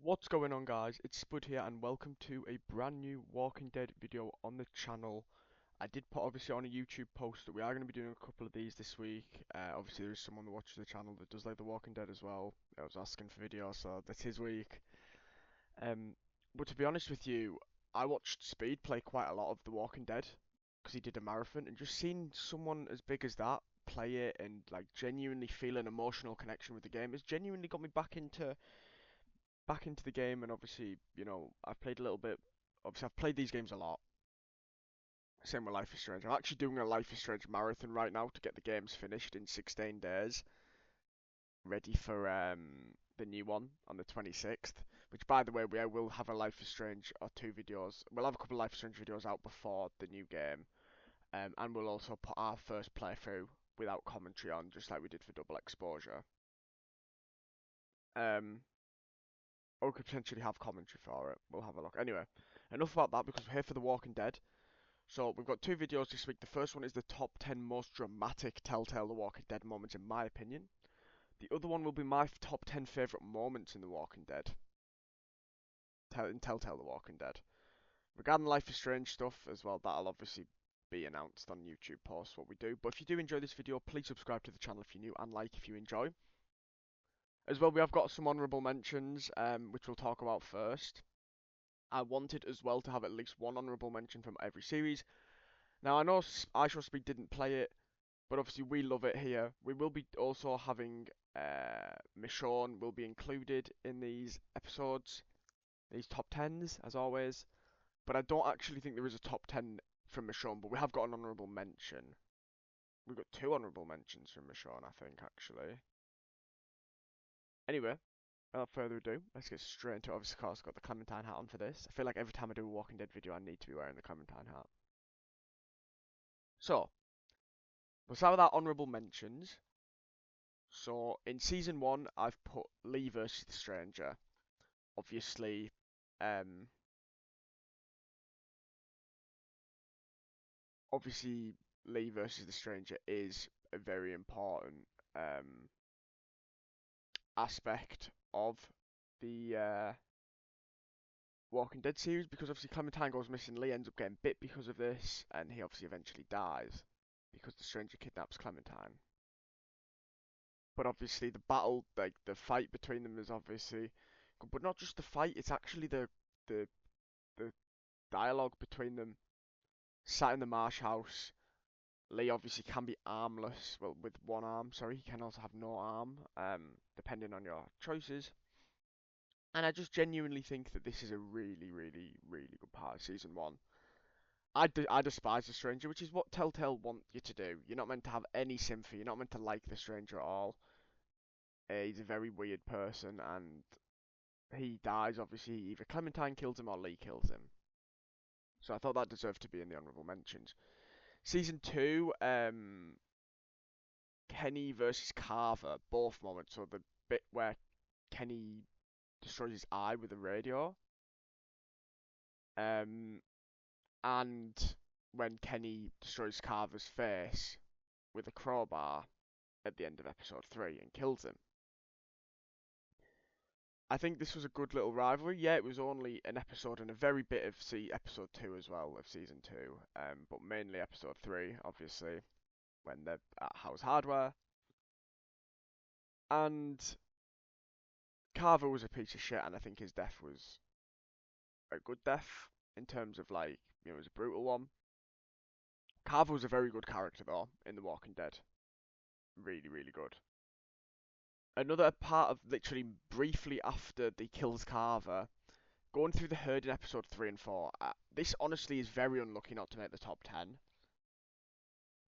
What's going on, guys? It's Spud here and welcome to a brand new Walking Dead video on the channel. I did put obviously on a YouTube post that we are going to be doing a couple of these this week. Obviously there is someone that watches the channel that does like the Walking Dead as well. I was asking for videos, so that's his week. Um, but to be honest with you, I watched Speed play quite a lot of the Walking Dead because he did a marathon, and just seeing someone as big as that play it and like genuinely feel an emotional connection with the game has genuinely got me back into the game. And obviously, I've played a little bit. Obviously, I've played these games a lot. Same with Life is Strange. I'm actually doing a Life is Strange marathon right now to get the games finished in 16 days, ready for the new one on the 26th. Which, by the way, we will have a Life is Strange or two videos. We'll have a couple of Life is Strange videos out before the new game, and we'll also put our first playthrough without commentary on, just like we did for Double Exposure. Um, or we could potentially have commentary for it. We'll have a look. Anyway, enough about that because we're here for The Walking Dead. So we've got two videos this week. The first one is the top 10 most dramatic Telltale The Walking Dead moments in my opinion. The other one will be my top 10 favourite moments in The Walking Dead. In Telltale The Walking Dead. Regarding Life is Strange stuff as well, that'll obviously be announced on YouTube posts what we do. But if you do enjoy this video, please subscribe to the channel if you're new and like if you enjoy. As well, we have got some honourable mentions, which we'll talk about first. I wanted as well to have at least one honourable mention from every series. Now, I know I Shall Speak didn't play it, but obviously we love it here. We will be also having Michonne will be included in these episodes, these top 10s, as always. But I don't actually think there is a top 10 from Michonne, but we have got an honourable mention. We've got two honourable mentions from Michonne, I think, actually. Anyway, without further ado, let's get straight into it. Obviously, of course, I've got the Clementine hat on for this. I feel like every time I do a Walking Dead video, I need to be wearing the Clementine hat. So, we'll start with our honourable mentions. So, in season 1, I've put Lee versus the Stranger. Obviously, um, obviously, Lee versus the Stranger is a very important aspect of the Walking Dead series, because obviously Clementine goes missing, Lee ends up getting bit because of this, and he obviously eventually dies because the Stranger kidnaps Clementine. But obviously the battle, like the fight between them is obviously good, but not just the fight, it's actually the the dialogue between them. Sat in the marsh house, Lee obviously can be armless, well, with one arm, sorry, he can also have no arm, depending on your choices. And I just genuinely think that this is a really, really, really good part of season one. I despise the Stranger, which is what Telltale want you to do. You're not meant to have any sympathy. You're not meant to like the Stranger at all. He's a very weird person, and he dies. Obviously, either Clementine kills him or Lee kills him. So I thought that deserved to be in the honourable mentions. Season two, Kenny versus Carver, both moments. So the bit where Kenny destroys his eye with a radio, um, and when Kenny destroys Carver's face with a crowbar at the end of episode 3 and kills him. I think this was a good little rivalry. Yeah, it was only an episode and a very bit of episode 2 as well of season 2, but mainly episode 3, obviously, when they're at House Hardware. And Carver was a piece of shit, and I think his death was a good death in terms of, like, it was a brutal one. Carver was a very good character though in The Walking Dead. Really, really good. Another part of literally briefly after they kills Carver, going through the herd in episode 3 and 4, this honestly is very unlucky not to make the top 10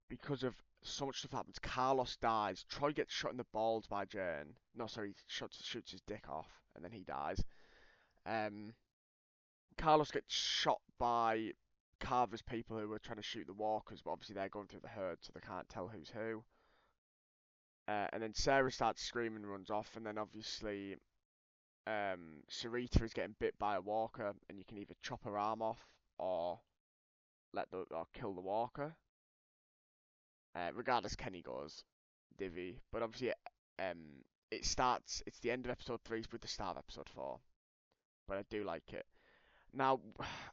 because of so much stuff happens. Carlos dies, Troy gets shot in the balls by Jane. No, sorry, shoots his dick off, and then he dies. Um, Carlos gets shot by Carver's people who were trying to shoot the walkers, but obviously they're going through the herd, so they can't tell who's who. And then Sarah starts screaming and runs off, and then obviously Sarita is getting bit by a walker, and you can either chop her arm off or or kill the walker. Regardless, Kenny goes divvy, but obviously it's the end of episode 3 with the start of episode 4. but I do like it. Now,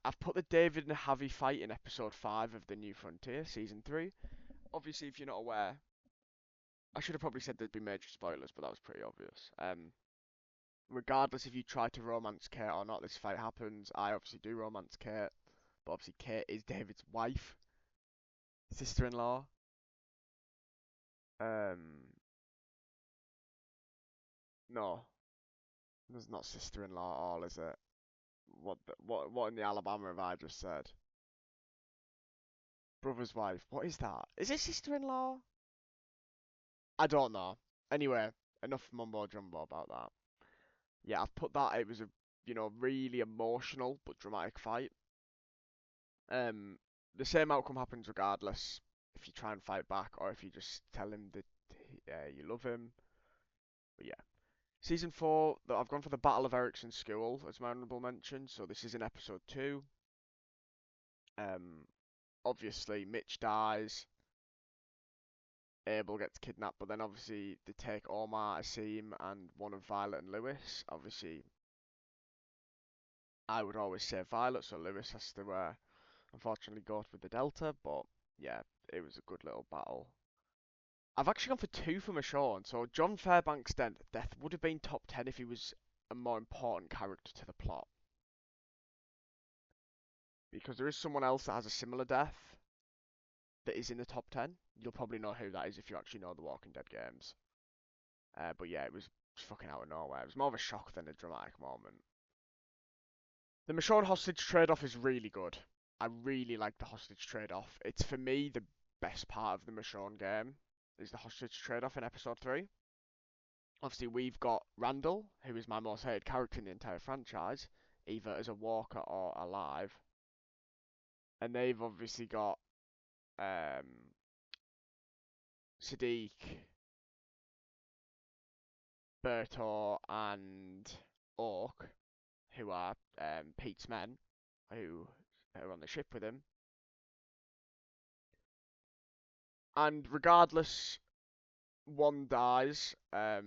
I've put the David and Javi fight in episode 5 of The New Frontier, season 3. Obviously, if you're not aware, I should have probably said there'd be major spoilers, but that was pretty obvious. Regardless if you try to romance Kate or not, this fight happens. I obviously do romance Kate, but obviously Kate is David's wife, sister-in-law. Um, no, there's not sister-in-law at all, is it? What in the Alabama have I just said? Brother's wife. What is that? Is it sister-in-law? I don't know. Anyway, enough mumbo jumbo about that. Yeah, I've put that. It was a really emotional but dramatic fight. Um, the same outcome happens regardless if you try and fight back or if you just tell him that you love him. But yeah, season 4. I've gone for the Battle of Ericsson's School as my honourable mention. So this is in episode 2. Um, obviously Mitch dies. Abel gets kidnapped, but then obviously they take Omar, Asim, and one of Violet and Lewis. Obviously, I would always say Violet, so Lewis has to unfortunately go with the Delta. But yeah, it was a good little battle. I've actually gone for 2 for Michonne. So John Fairbanks' death would have been top 10 if he was a more important character to the plot. Because there is someone else that has a similar death that is in the top 10. You'll probably know who that is if you actually know the Walking Dead games. But yeah, it was fucking out of nowhere. It was more of a shock than a dramatic moment. The Michonne hostage trade-off is really good. I really like the hostage trade-off. It's for me the best part of the Michonne game is the hostage trade-off in episode 3. Obviously, we've got Randall, who is my most hated character in the entire franchise, either as a walker or alive. And they've obviously got Sadiq, Bertor, and Orc, who are Pete's men, who are on the ship with him. And regardless, one dies. I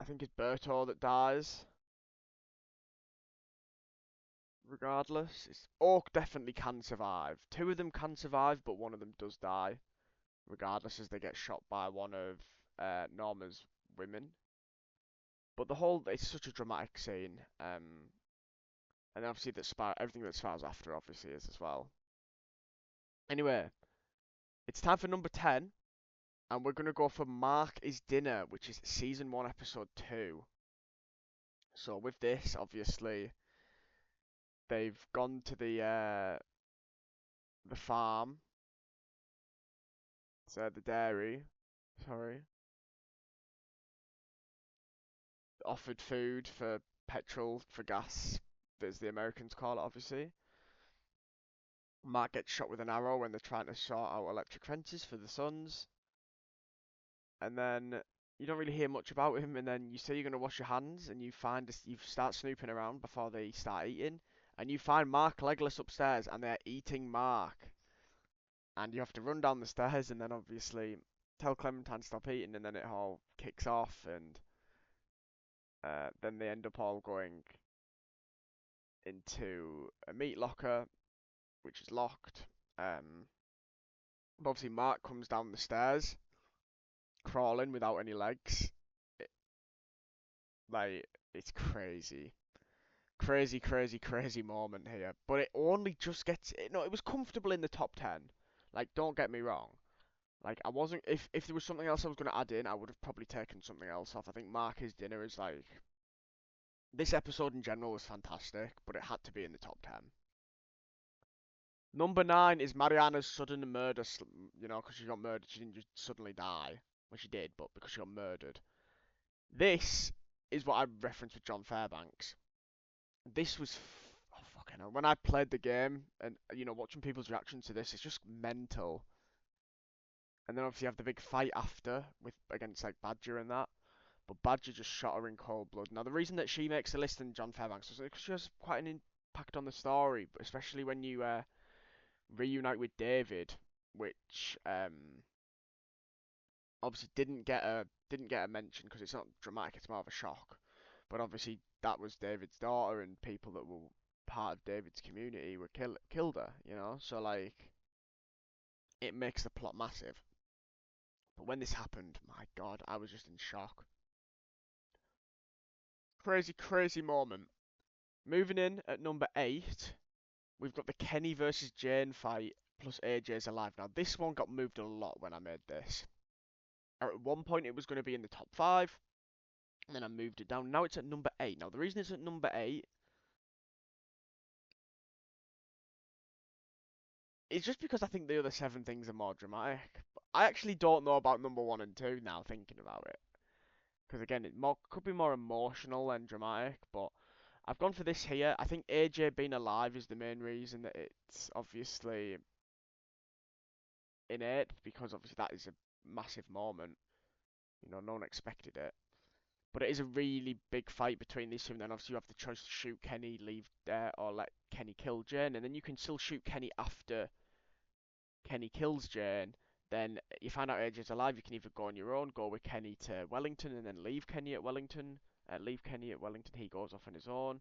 think it's Bertor that dies. Regardless, Orc definitely can survive. 2 of them can survive, but one of them does die. Regardless, as they get shot by one of Norma's women. But it's such a dramatic scene. And obviously everything that spirals after obviously is as well. Anyway, it's time for number 10. And we're going to go for Mark is Dinner, which is season 1, episode 2. So with this, obviously, they've gone to the farm, so the dairy, sorry, offered food for petrol, for gas, as the Americans call it, obviously. Mark gets shot with an arrow when they're trying to sort out electric fences for the sons. And then you don't really hear much about him, and then you say you're going to wash your hands, and you start snooping around before they start eating, and you find Mark legless upstairs, and they're eating Mark. And you have to run down the stairs, and then obviously tell Clementine to stop eating, and then it all kicks off, and then they end up all going into a meat locker, which is locked. But obviously Mark comes down the stairs, crawling without any legs. It, like, it's crazy. Crazy, crazy, crazy moment here. But it only just gets... No, it was comfortable in the top 10. Like, don't get me wrong. Like, I wasn't... If there was something else I was going to add in, I would have probably taken something else off. I think Mark is Dinner is, like... This episode in general was fantastic, but it had to be in the top 10. Number 9 is Mariana's sudden murder, because she got murdered, she didn't just suddenly die. Well, she did, but because she got murdered. This is what I referenced with John Fairbanks. This was... Oh, fucking hell. When I played the game, and, watching people's reactions to this, it's just mental. And then obviously you have the big fight after, against, like, Badger and that. But Badger just shot her in cold blood. Now, the reason that she makes the list and John Fairbanks is because she has quite an impact on the story, especially when you reunite with David, which obviously didn't get a mention because it's not dramatic, it's more of a shock. But obviously that was David's daughter, and people that were part of David's community were killed her, you know. So like, it makes the plot massive. But when this happened, my God, I was just in shock. Crazy, crazy moment. Moving in at number 8, we've got the Kenny versus Jane fight, plus AJ's alive. Now, this one got moved a lot when I made this. At one point, it was going to be in the top 5, and then I moved it down. Now it's at number 8. Now, the reason it's at number 8 is just because I think the other 7 things are more dramatic. But I actually don't know about number 1 and 2 now, thinking about it. Because again, it could be more emotional than dramatic, but I've gone for this here. I think AJ being alive is the main reason that it's obviously in 8th, because obviously that is a massive moment. You know, no one expected it. But it is a really big fight between these two, and then obviously you have the choice to shoot Kenny, leave there, or let Kenny kill Jane, and then you can still shoot Kenny after Kenny kills Jane. Then you find out AJ's alive, you can either go on your own, go with Kenny to Wellington, and then leave Kenny at Wellington. Leave Kenny at Wellington, he goes off on his own,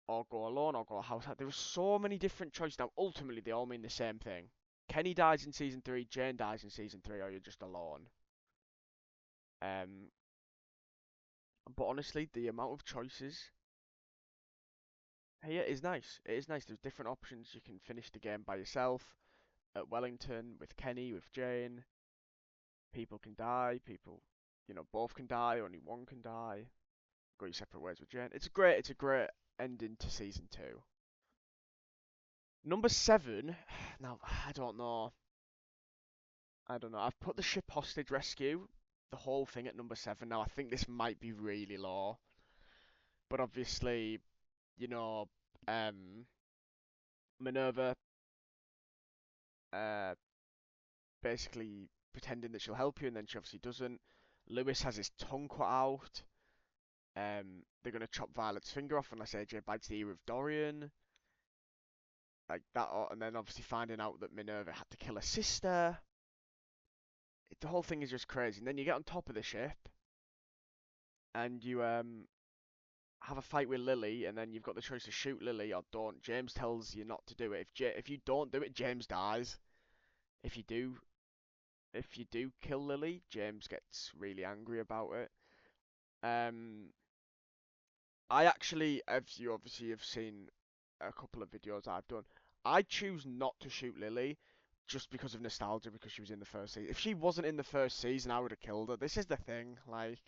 or go alone, or go house. There are so many different choices. Now, ultimately, they all mean the same thing. Kenny dies in season 3, Jane dies in season 3, or you're just alone. Um, but honestly, the amount of choices here is nice. It is nice. There's different options. You can finish the game by yourself at Wellington with Kenny, with Jane. People can die. People, both can die. Only one can die. Go your separate ways with Jane. It's a great ending to season 2. Number 7. Now I don't know. I've put the ship hostage rescue, the whole thing at number 7. Now I think this might be really low, but obviously, you know, um, Minerva, uh, basically pretending that she'll help you, and then she obviously doesn't. Lewis has his tongue cut out. They're gonna chop Violet's finger off unless AJ bites the ear of Dorian, like that, and then obviously finding out that Minerva had to kill her sister. The whole thing is just crazy. And then you get on top of the ship, and you have a fight with Lily, and then you've got the choice to shoot Lily or don't. James tells you not to do it. If you don't do it, James dies. If you do, if you do kill Lily, James gets really angry about it. I actually, as you obviously have seen a couple of videos I've done, I choose not to shoot Lily just because of nostalgia, because she was in the first season. If she wasn't in the first season, I would have killed her. This is the thing, like,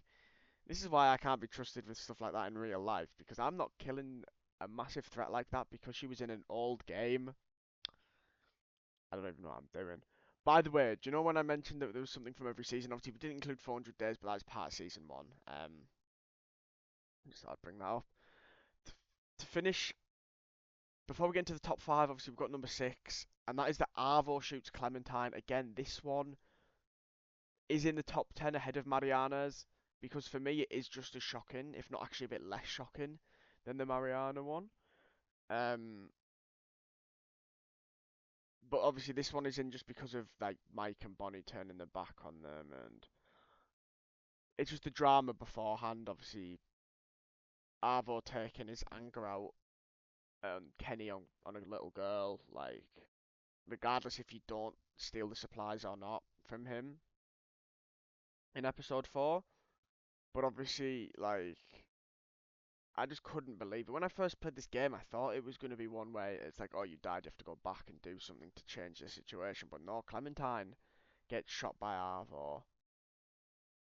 this is why I can't be trusted with stuff like that in real life, because I'm not killing a massive threat like that because she was in an old game. I don't even know what I'm doing. By the way, do you know when I mentioned that there was something from every season? Obviously, we didn't include 400 days, but that's part of season 1. Just thought I'd bring that up. To finish, before we get into the top 5, obviously we've got number 6, and that is that Arvo shoots Clementine. Again, this one is in the top 10 ahead of Mariana's, because for me it is just as shocking, if not actually a bit less shocking, than the Mariana one. Um, but obviously this one is in just because of like Mike and Bonnie turning their back on them, and it's just the drama beforehand. Obviously, Arvo taking his anger out on Kenny on a little girl, like regardless if you don't steal the supplies or not from him in episode 4. But obviously, like, I just couldn't believe it. When I first played this game, I thought it was going to be one way. It's like, oh, you died, you have to go back and do something to change the situation. But no, Clementine gets shot by Arvo.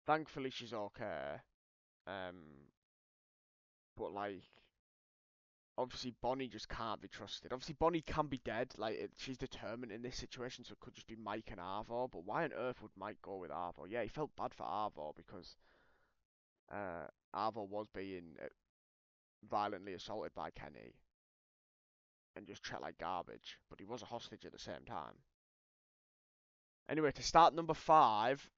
Thankfully, she's okay. But like, obviously, Bonnie just can't be trusted. Obviously, Bonnie can be dead. Like, she's determined in this situation, so it could just be Mike and Arvo. But why on earth would Mike go with Arvo? Yeah, he felt bad for Arvo because Arvo was being violently assaulted by Kenny and just treated like garbage, but he was a hostage at the same time. Anyway, to start number 5,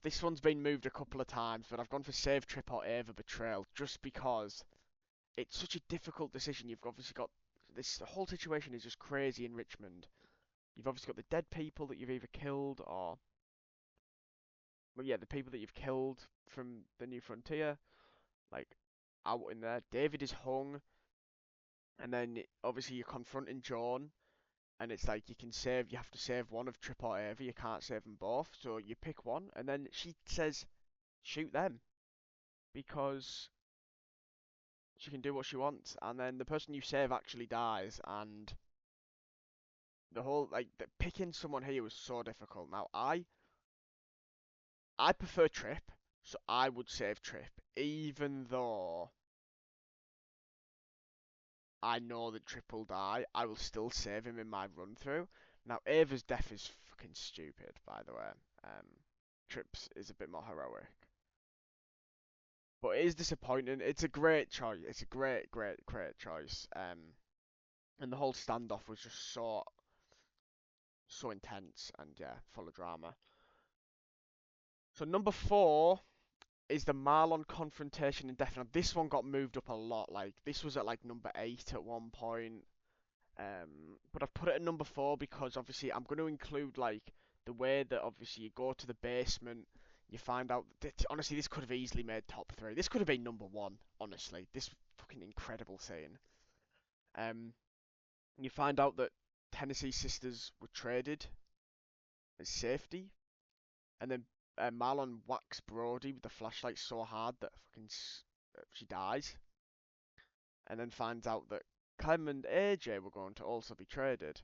this one's been moved a couple of times, but I've gone for Save Trip or Ava Betrayal just because it's such a difficult decision. You've obviously got this whole situation is just crazy in Richmond. You've obviously got the dead people that you've either killed or, well, yeah, the people that you've killed from the New Frontier. Like, out in there. David is hung, and then obviously you're confronting Joan, and it's like you have to save one of Trip or Ava. You can't save them both, so you pick one, and then she says, shoot them because she can do what she wants, and then the person you save actually dies, and the whole picking someone here was so difficult. Now I prefer Trip, so I would save Trip, even though I know that Trip will die. I will still save him in my run through. Now Ava's death is fucking stupid, by the way. Trip's is a bit more heroic. But it is disappointing. It's a great choice. It's a great, great, great choice. And the whole standoff was just so intense and yeah, full of drama. So number 4 is the Marlon confrontation in Death. Now this one got moved up a lot. Like this was at like number 8 at one point. But I've put it at number 4 because obviously I'm going to include like the way that obviously you go to the basement, you find out that honestly this could have easily made top 3. This could have been number 1. Honestly, this fucking incredible scene. Um, you find out that Tennessee sisters were traded as safety, and then Marlon whacks Brody with the flashlight so hard that she dies, and then finds out that Clem and AJ were going to also be traded.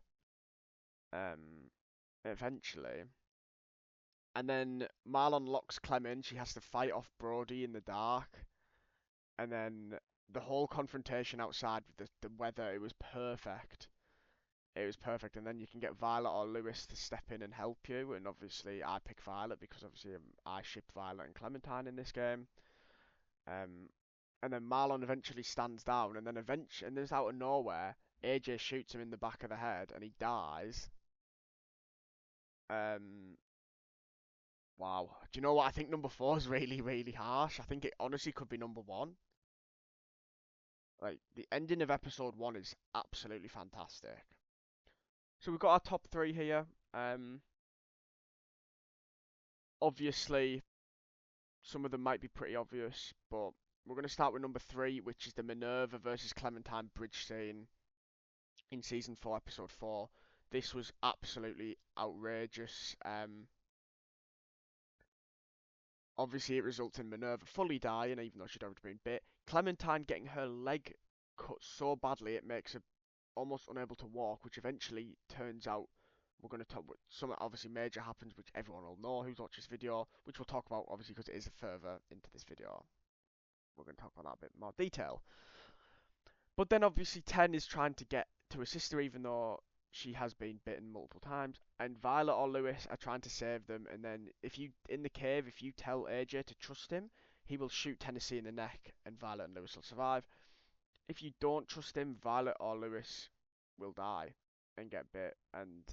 Eventually. And then Marlon locks Clem in. She has to fight off Brody in the dark. And then the whole confrontation outside with the weather, it was perfect. It was perfect. And then you can get Violet or Lewis to step in and help you. And obviously, I pick Violet because obviously I ship Violet and Clementine in this game. Um, and then Marlon eventually stands down. And then and then out of nowhere, AJ shoots him in the back of the head and he dies. Wow. Do you know what? I think number 4 is really, really harsh. I think it honestly could be number 1. Like, the ending of episode 1 is absolutely fantastic. So we've got our top 3 here. Obviously, some of them might be pretty obvious, but we're going to start with number 3, which is the Minerva versus Clementine bridge scene in season 4, episode 4. This was absolutely outrageous. Obviously, it results in Minerva fully dying, even though she'd already been bit. Clementine getting her leg cut so badly it makes her almost unable to walk, which eventually turns out we're going to talk about something obviously major happens, which everyone will know who's watched this video, which we'll talk about obviously because it is further into this video. We're going to talk about that a bit more detail. But then obviously 10 is trying to get to her sister even though she has been bitten multiple times, and Violet or Lewis are trying to save them, and then if you in the cave, if you tell AJ to trust him, he will shoot Tennessee in the neck and Violet and Lewis will survive. If you don't trust him, Violet or Lewis will die and get bit, and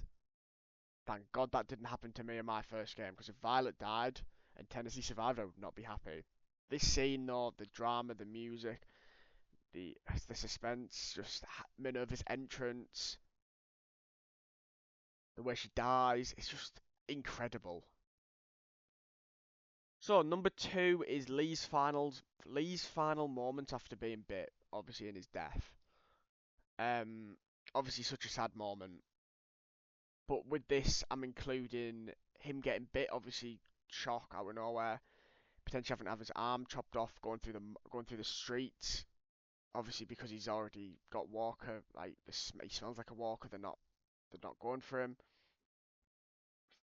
thank God that didn't happen to me in my first game, because if Violet died and Tennessee survived, I would not be happy. This scene though, the drama, the music, the suspense, just Minerva's entrance, the way she dies, it's just incredible. So number 2 is Lee's final moments after being bit, obviously in his death. Obviously such a sad moment. But with this, I'm including him getting bit, obviously shock out of nowhere, potentially having to have his arm chopped off, going through the streets. Obviously because he's already got Walker, like he smells like a Walker. They're not going for him.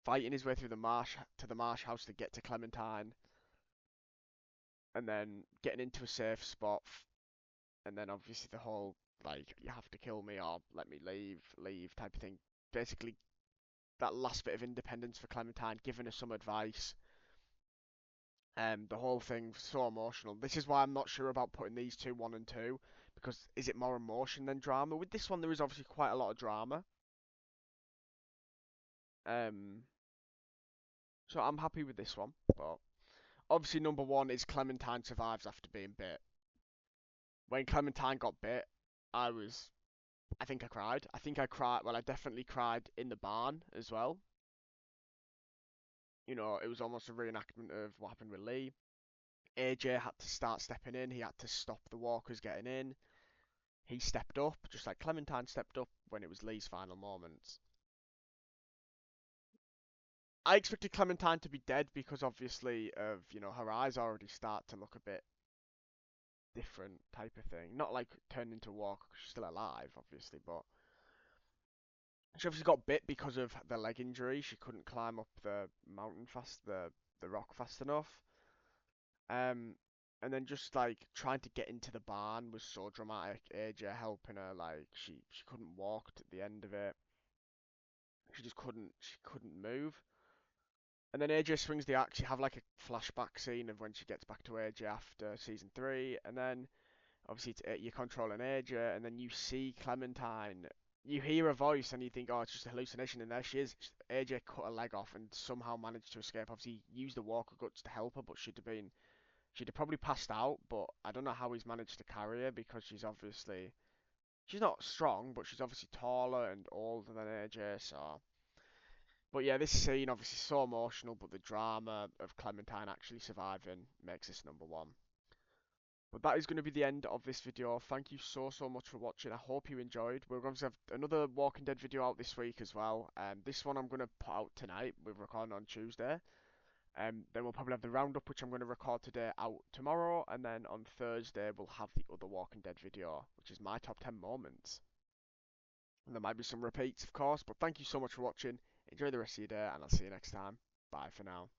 Fighting his way through the marsh to the marsh house to get to Clementine, and then getting into a safe spot, and then obviously the whole like you have to kill me or let me leave type of thing. Basically, that last bit of independence for Clementine, giving her some advice. The whole thing so emotional. This is why I'm not sure about putting these two 1 and 2, because is it more emotion than drama? With this one, there is obviously quite a lot of drama. So I'm happy with this one, but obviously number 1 is Clementine survives after being bit. When Clementine got bit, I think I cried. I think I cried. Well, I definitely cried in the barn as well. You know, it was almost a reenactment of what happened with Lee. AJ had to start stepping in. He had to stop the walkers getting in. He stepped up, just like Clementine stepped up when it was Lee's final moments. I expected Clementine to be dead because obviously of, her eyes already start to look a bit different type of thing. Not like turned into a walker 'cause she's still alive, obviously, but she obviously got bit because of the leg injury. She couldn't climb up the mountain the rock fast enough. Um, and then just like trying to get into the barn was so dramatic. AJ helping her, like she couldn't walk at the end of it. She couldn't move. And then AJ swings the axe. You have like a flashback scene of when she gets back to AJ after season 3, and then obviously you're controlling AJ, and then you see Clementine. You hear a voice and you think, oh, it's just a hallucination, and there she is. AJ cut her leg off and somehow managed to escape. Obviously, he used the walker guts to help her, but she'd have probably passed out. But I don't know how he's managed to carry her because she's not strong, but she's obviously taller and older than AJ. So, but yeah, this scene obviously so emotional, but the drama of Clementine actually surviving makes this number one. But that is going to be the end of this video. Thank you so much for watching. I hope you enjoyed. We're going to have another Walking Dead video out this week as well. This one I'm going to put out tonight. We're recording on Tuesday. Then we'll probably have the roundup, which I'm going to record today, out tomorrow. And then on Thursday, we'll have the other Walking Dead video, which is my top 10 moments. And there might be some repeats, of course. But thank you so much for watching. Enjoy the rest of your day, and I'll see you next time. Bye for now.